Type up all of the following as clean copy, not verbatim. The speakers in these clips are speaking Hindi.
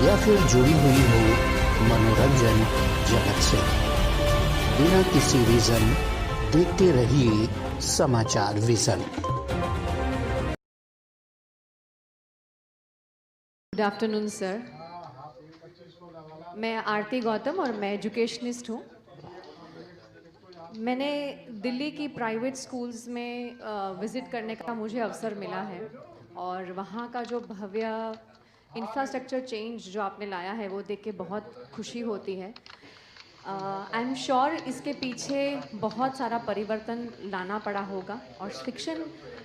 या फिर जुड़ी हुई हो मनोरंजन जगत से। बिना किसी रीजन देखते रहिए समाचार विजन। गुड आफ्टरनून सर, मैं आरती गौतम और मैं एजुकेशनिस्ट हूँ। मैंने दिल्ली की प्राइवेट स्कूल्स में विज़िट करने का मुझे अवसर मिला है और वहाँ का जो भव्य इंफ्रास्ट्रक्चर चेंज जो आपने लाया है वो देख के बहुत खुशी होती है। आई एम श्योर इसके पीछे बहुत सारा परिवर्तन लाना पड़ा होगा और शिक्षण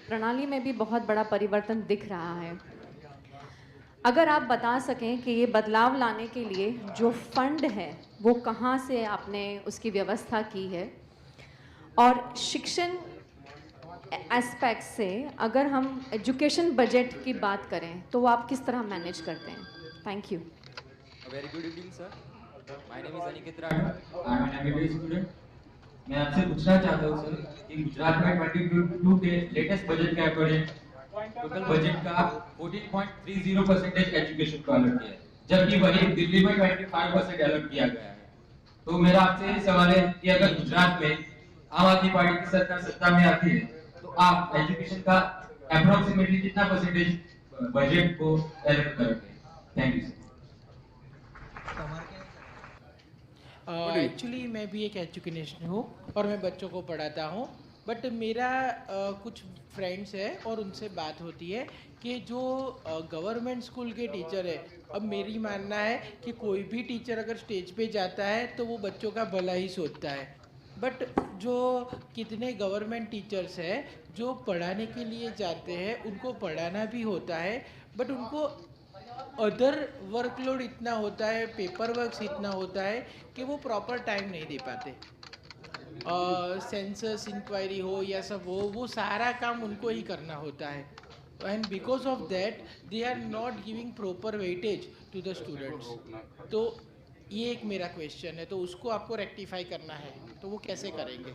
प्रणाली में भी बहुत बड़ा परिवर्तन दिख रहा है। अगर आप बता सकें कि ये बदलाव लाने के लिए जो फंड है वो कहाँ से आपने उसकी व्यवस्था की है, और शिक्षण एस्पेक्ट से अगर हम एजुकेशन बजट की बात करें तो वो आप किस तरह मैनेज करते हैं? Thank you. Very good evening sir, my name is Aniket Rathore, I am an MBBA student. मैं आपसे पूछना चाहता हूँ सर कि गुजरात में 22 लेटेस्ट बजट के अकॉर्डिंग टोटल बजट का 14.30% एजुकेशन को अलॉट किया है, जबकि वही दिल्ली में 25% अलॉट किया गया है। तो मेरा आपसे सवाल है कि अगर गुजरात में आम आदमी पार्टी की सरकार सत्ता में आती है तो आप एजुकेशन का अप्रोक्सीमेटली कितना परसेंटेज बजट को अलॉट करेंगे? Thank you sir. एक्चुअली मैं भी एक एजुकेशनिस्ट हूँ और मैं बच्चों को पढ़ाता हूँ, बट मेरा कुछ फ्रेंड्स है और उनसे बात होती है कि जो गवर्नमेंट स्कूल के टीचर है, अब मेरी मानना है कि कोई भी टीचर अगर स्टेज पे जाता है तो वो बच्चों का भला ही सोचता है, बट जो कितने गवर्नमेंट टीचर्स हैं जो पढ़ाने के लिए जाते हैं उनको पढ़ाना भी होता है, बट उनको अदर वर्कलोड इतना होता है, पेपर वर्क इतना होता है कि वो प्रॉपर टाइम नहीं दे पाते। सेंसस इंक्वायरी हो या सब हो, वो सारा काम उनको ही करना होता है, and because of that they are not giving proper weightage to the students. तो ये एक मेरा क्वेश्चन है, तो उसको आपको रेक्टिफाई करना है, तो वो कैसे करेंगे?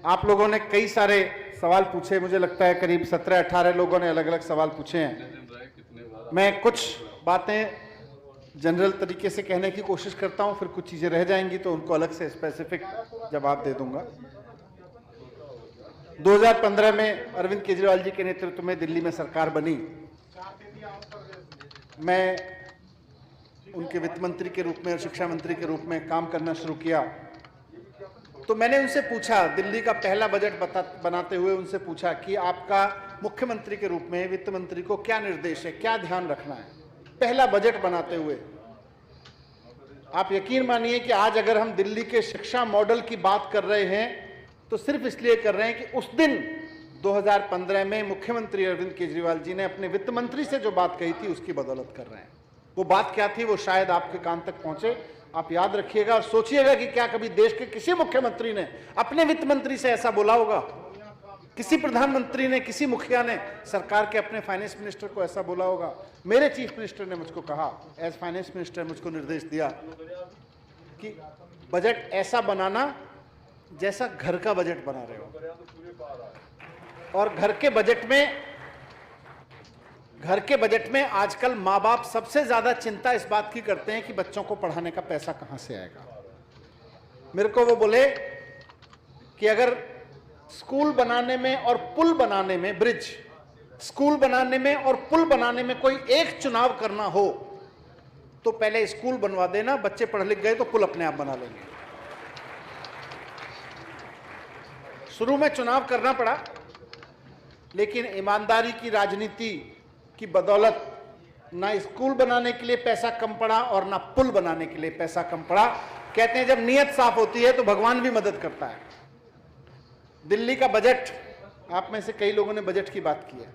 आप लोगों ने कई सारे सवाल पूछे, मुझे लगता है करीब 17-18 लोगों ने अलग अलग सवाल पूछे हैं। मैं कुछ बातें जनरल तरीके से कहने की कोशिश करता हूं, फिर कुछ चीज़ें रह जाएंगी तो उनको अलग से स्पेसिफिक जवाब दे दूंगा। 2015 में अरविंद केजरीवाल जी के नेतृत्व में दिल्ली में सरकार बनी। मैं उनके वित्त मंत्री के रूप में और शिक्षा मंत्री के रूप में काम करना शुरू किया, तो मैंने उनसे पूछा, दिल्ली का पहला बजट बनाते हुए उनसे पूछा कि आपका मुख्यमंत्री के रूप में वित्त मंत्री को क्या निर्देश है, क्या ध्यान रखना है पहला बजट बनाते हुए। आप यकीन मानिए कि आज अगर हम दिल्ली के शिक्षा मॉडल की बात कर रहे हैं तो सिर्फ इसलिए कर रहे हैं कि उस दिन 2015 में मुख्यमंत्री अरविंद केजरीवाल जी ने अपने वित्त मंत्री से जो बात कही थी उसकी बदौलत कर रहे हैं। वो बात क्या थी वो शायद आपके कान तक पहुंचे, आप याद रखिएगा और सोचिएगा कि क्या कभी देश के किसी मुख्यमंत्री ने अपने वित्त मंत्री से ऐसा बोला होगा? किसी प्रधानमंत्री ने, किसी मुखिया ने सरकार के अपने फाइनेंस मिनिस्टर को ऐसा बोला होगा? मेरे चीफ मिनिस्टर ने मुझको कहा, एज फाइनेंस मिनिस्टर मुझको निर्देश दिया कि बजट ऐसा बनाना जैसा घर का बजट बना रहे हो। और घर के बजट में आजकल माँ बाप सबसे ज्यादा चिंता इस बात की करते हैं कि बच्चों को पढ़ाने का पैसा कहां से आएगा। मेरे को वो बोले कि अगर स्कूल बनाने में और पुल बनाने में, ब्रिज, स्कूल बनाने में और पुल बनाने में कोई एक चुनाव करना हो तो पहले स्कूल बनवा देना, बच्चे पढ़ लिख गए तो पुल अपने आप बना लेंगे। शुरू में चुनाव करना पड़ा, लेकिन ईमानदारी की राजनीति की बदौलत ना स्कूल बनाने के लिए पैसा कम पड़ा और ना पुल बनाने के लिए पैसा कम पड़ा। कहते हैं जब नीयत साफ होती है तो भगवान भी मदद करता है। दिल्ली का बजट, आप में से कई लोगों ने बजट की बात की है,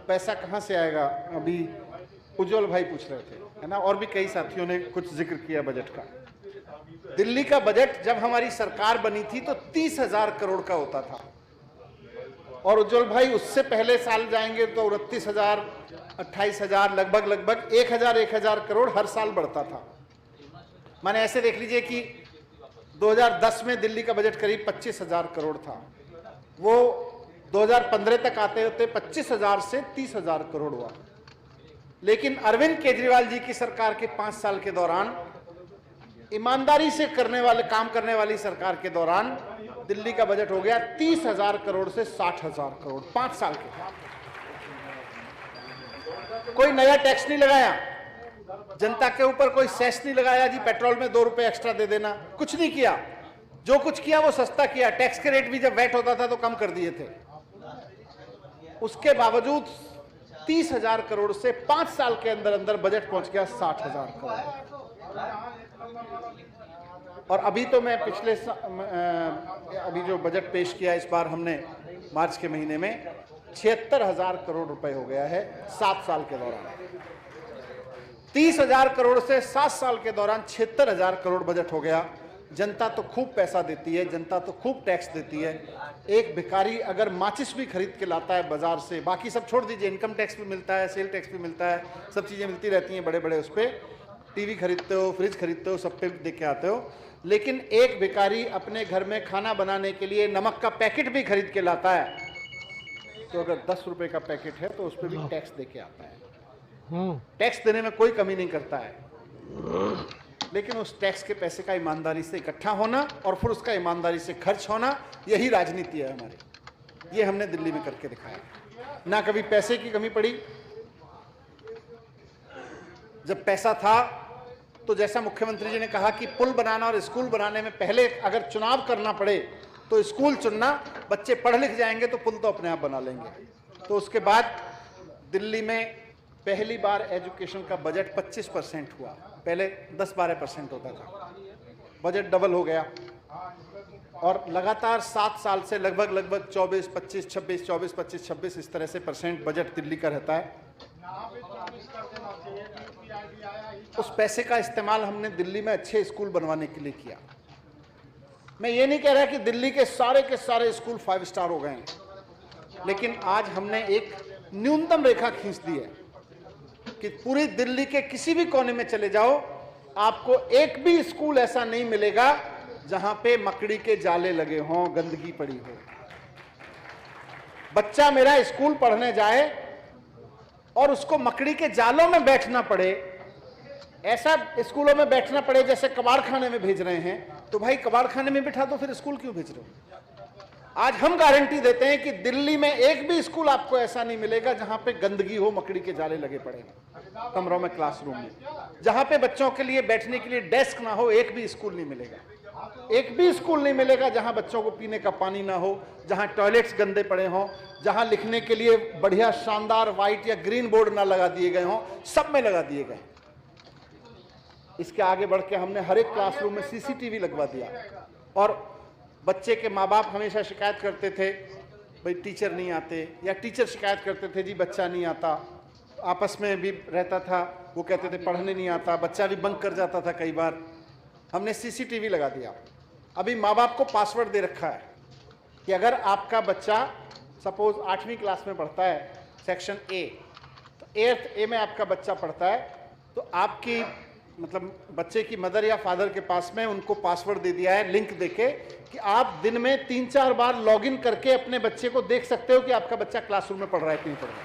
पैसा कहां से आएगा? अभी उज्जवल भाई पूछ रहे थे, है ना, और भी कई साथियों ने कुछ जिक्र किया बजट का। दिल्ली का बजट जब हमारी सरकार बनी थी तो 30,000 करोड़ का होता था, और उज्जवल भाई उससे पहले साल जाएंगे तो 29,000, 28,000, लगभग 1,000 करोड़ हर साल बढ़ता था। माने ऐसे देख लीजिए कि 2010 में दिल्ली का बजट करीब 25,000 करोड़ था, वो 2015 तक आते होते 25,000 से 30,000 करोड़ हुआ। लेकिन अरविंद केजरीवाल जी की सरकार के 5 साल के दौरान, ईमानदारी से काम करने वाली सरकार के दौरान दिल्ली का बजट हो गया 30,000 करोड़ से 60,000 करोड़ 5 साल के। कोई नया टैक्स नहीं लगाया, जनता के ऊपर कोई सेस नहीं लगाया जी, पेट्रोल में 2 रुपए एक्स्ट्रा दे देना, कुछ नहीं किया। जो कुछ किया वो सस्ता किया। टैक्स के रेट भी जब वैट होता था तो कम कर दिए थे। उसके बावजूद 30,000 करोड़ से 5 साल के अंदर अंदर बजट पहुंच गया 60,000 करोड़। और अभी तो मैं अभी जो बजट पेश किया इस बार हमने मार्च के महीने में, 76,000 करोड़ रुपए हो गया है 7 साल के दौरान। 30,000 करोड़ से 7 साल के दौरान 76,000 करोड़ बजट हो गया। जनता तो खूब पैसा देती है, जनता तो खूब टैक्स देती है। एक भिखारी अगर माचिस भी खरीद के लाता है बाजार से, बाकी सब छोड़ दीजिए, इनकम टैक्स भी मिलता है, सेल टैक्स भी मिलता है, सब चीज़ें मिलती रहती हैं बड़े बड़े, उस पर टीवी खरीदते हो, फ्रिज खरीदते हो, सब पे देख के आते हो। लेकिन एक भिखारी अपने घर में खाना बनाने के लिए नमक का पैकेट भी खरीद के लाता है, तो अगर 10 रुपए का पैकेट है तो उस पर भी टैक्स दे के आता है। टैक्स देने में कोई कमी नहीं करता है, लेकिन उस टैक्स के पैसे का ईमानदारी से इकट्ठा होना और फिर उसका ईमानदारी से खर्च होना, यही राजनीति है हमारी। ये हमने दिल्ली में करके दिखाया। ना कभी पैसे की कमी पड़ी। जब पैसा था तो जैसा मुख्यमंत्री जी ने कहा कि पुल बनाना और स्कूल बनाने में पहले अगर चुनाव करना पड़े तो स्कूल चुनना, बच्चे पढ़ लिख जाएंगे तो पुल तो अपने आप बना लेंगे। तो उसके बाद दिल्ली में पहली बार एजुकेशन का बजट 25% हुआ, पहले 10-12% होता था। बजट डबल हो गया और लगातार 7 साल से लगभग 24-25 इस तरह से परसेंट बजट दिल्ली का रहता है। उस पैसे का इस्तेमाल हमने दिल्ली में अच्छे स्कूल बनवाने के लिए किया। मैं ये नहीं कह रहा कि दिल्ली के सारे स्कूल 5 स्टार हो गए हैं, लेकिन आज हमने एक न्यूनतम रेखा खींच दी है कि पूरी दिल्ली के किसी भी कोने में चले जाओ, आपको एक भी स्कूल ऐसा नहीं मिलेगा जहां पे मकड़ी के जाले लगे हों, गंदगी पड़ी हो। बच्चा मेरा स्कूल पढ़ने जाए और उसको मकड़ी के जालों में बैठना पड़े, ऐसा स्कूलों में बैठना पड़े जैसे कबाड़ खाने में भेज रहे हैं, तो भाई कबाड़ खाने में बिठा दो, फिर स्कूल क्यों भेज रहे हो? आज हम गारंटी देते हैं कि दिल्ली में एक भी स्कूल आपको ऐसा नहीं मिलेगा जहां पे गंदगी हो, मकड़ी के जाले लगे पड़े हैं कमरों में, क्लासरूम में, जहां पे बच्चों के लिए बैठने के लिए डेस्क ना हो, एक भी स्कूल नहीं मिलेगा। एक भी स्कूल नहीं मिलेगा जहां बच्चों को पीने का पानी ना हो, जहां टॉयलेट्स गंदे पड़े हों, जहां लिखने के लिए बढ़िया शानदार व्हाइट या ग्रीन बोर्ड ना लगा दिए गए हों, सब में लगा दिए गए। इसके आगे बढ़ के हमने हर एक क्लासरूम में CCTV लगवा दिया। और बच्चे के माँ बाप हमेशा शिकायत करते थे भाई टीचर नहीं आते, या टीचर शिकायत करते थे जी बच्चा नहीं आता, आपस में भी रहता था, वो कहते थे पढ़ने नहीं आता, बच्चा भी बंक कर जाता था कई बार। हमने CCTV लगा दिया। अभी माँ बाप को पासवर्ड दे रखा है कि अगर आपका बच्चा सपोज 8वीं क्लास में पढ़ता है, सेक्शन A, तो 8th A में आपका बच्चा पढ़ता है, तो आपकी मतलब बच्चे की मदर या फादर के पास में उनको पासवर्ड दे दिया है, लिंक देके, कि आप दिन में 3-4 बार लॉगिन करके अपने बच्चे को देख सकते हो कि आपका बच्चा क्लासरूम में पढ़ रहा है कि नहीं पढ़ रहा है।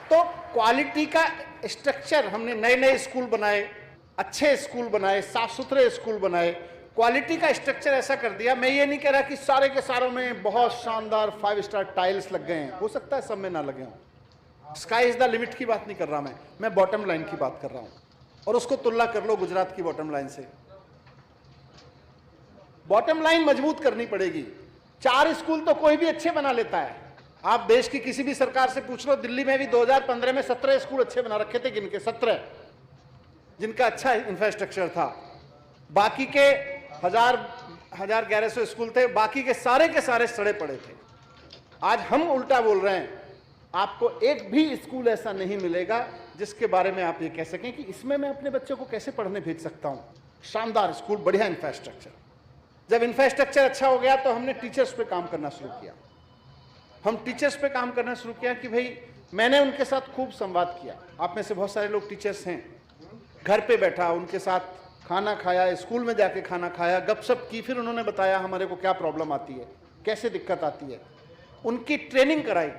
तो क्वालिटी का स्ट्रक्चर हमने नए स्कूल बनाए, अच्छे स्कूल बनाए, साफ सुथरे स्कूल बनाए, क्वालिटी का स्ट्रक्चर ऐसा कर दिया। मैं ये नहीं कह रहा कि सारे के सारों में बहुत शानदार 5 स्टार टाइल्स लग गए हैं, हो सकता है सब में ना लगे हों, स्काई इज द लिमिट की बात नहीं कर रहा मैं बॉटम लाइन की बात कर रहा हूं। और उसको तुलना कर लो गुजरात की बॉटम लाइन से। बॉटम लाइन मजबूत करनी पड़ेगी। 4 स्कूल तो कोई भी अच्छे बना लेता है। आप देश की किसी भी सरकार से पूछ लो, दिल्ली में भी 2015 में 17 स्कूल अच्छे बना रखे थे, गिनके 17, जिनका अच्छा इंफ्रास्ट्रक्चर था। बाकी के 1100 स्कूल थे, बाकी के सारे सड़े पड़े थे। आज हम उल्टा बोल रहे हैं, आपको एक भी स्कूल ऐसा नहीं मिलेगा जिसके बारे में आप ये कह सकें कि इसमें मैं अपने बच्चों को कैसे पढ़ने भेज सकता हूं। शानदार स्कूल, बढ़िया इंफ्रास्ट्रक्चर। जब इंफ्रास्ट्रक्चर अच्छा हो गया तो हमने टीचर्स पे काम करना शुरू किया। हम टीचर्स पे काम करना शुरू किया कि भाई मैंने उनके साथ खूब संवाद किया। आप में से बहुत सारे लोग टीचर्स हैं, घर पे बैठा उनके साथ खाना खाया, स्कूल में जाके खाना खाया, गपशप की, फिर उन्होंने बताया हमारे को क्या प्रॉब्लम आती है, कैसे दिक्कत आती है, उनकी ट्रेनिंग कराई।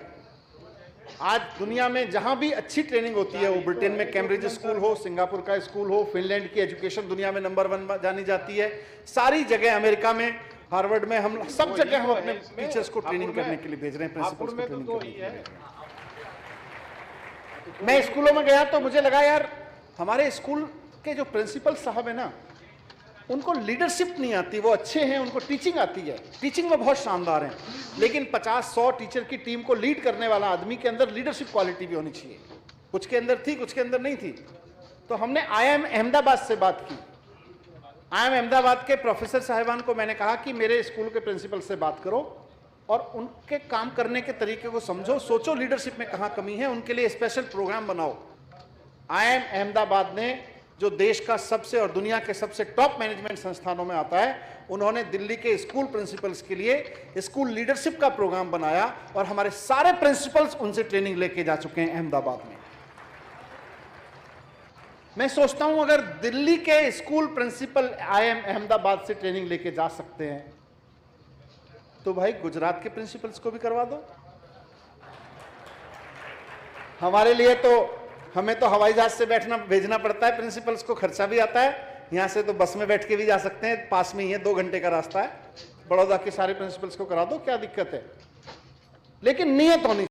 आज दुनिया में जहां भी अच्छी ट्रेनिंग होती है, वो ब्रिटेन में कैम्ब्रिज स्कूल हो, सिंगापुर का स्कूल हो, फिनलैंड की एजुकेशन दुनिया में नंबर 1 जानी जाती है, सारी जगह, अमेरिका में, हार्वर्ड में, हम सब जगह हम अपने टीचर्स को ट्रेनिंग करने के लिए भेज रहे हैं, प्रिंसिपल्स को ट्रेनिंग करने के लिए। मैं स्कूलों में गया तो मुझे लगा यार हमारे स्कूल के जो प्रिंसिपल साहब है ना, उनको लीडरशिप नहीं आती। वो अच्छे हैं, उनको टीचिंग आती है, टीचिंग में बहुत शानदार हैं, लेकिन 50-100 टीचर की टीम को लीड करने वाला आदमी के अंदर लीडरशिप क्वालिटी भी होनी चाहिए। कुछ के अंदर थी, कुछ के अंदर नहीं थी। तो हमने IIM अहमदाबाद से बात की। IIM अहमदाबाद के प्रोफेसर साहिबान को मैंने कहा कि मेरे स्कूल के प्रिंसिपल से बात करो और उनके काम करने के तरीके को समझो, सोचो लीडरशिप में कहाँ कमी है, उनके लिए स्पेशल प्रोग्राम बनाओ। IIM अहमदाबाद ने, जो देश का सबसे और दुनिया के सबसे टॉप मैनेजमेंट संस्थानों में आता है, उन्होंने दिल्ली के स्कूल प्रिंसिपल्स के लिए स्कूल लीडरशिप का प्रोग्राम बनाया और हमारे सारे प्रिंसिपल्स उनसे ट्रेनिंग लेके जा चुके हैं अहमदाबाद में। मैं सोचता हूं अगर दिल्ली के स्कूल प्रिंसिपल IIM अहमदाबाद से ट्रेनिंग लेके जा सकते हैं तो भाई गुजरात के प्रिंसिपल्स को भी करवा दो। हमारे लिए तो, हमें तो हवाई जहाज से भेजना पड़ता है, प्रिंसिपल्स को खर्चा भी आता है। यहाँ से तो बस में बैठ के भी जा सकते हैं, पास में ही है, 2 घंटे का रास्ता है। बड़ौदा के सारे प्रिंसिपल्स को करा दो, क्या दिक्कत है? लेकिन नियत होनी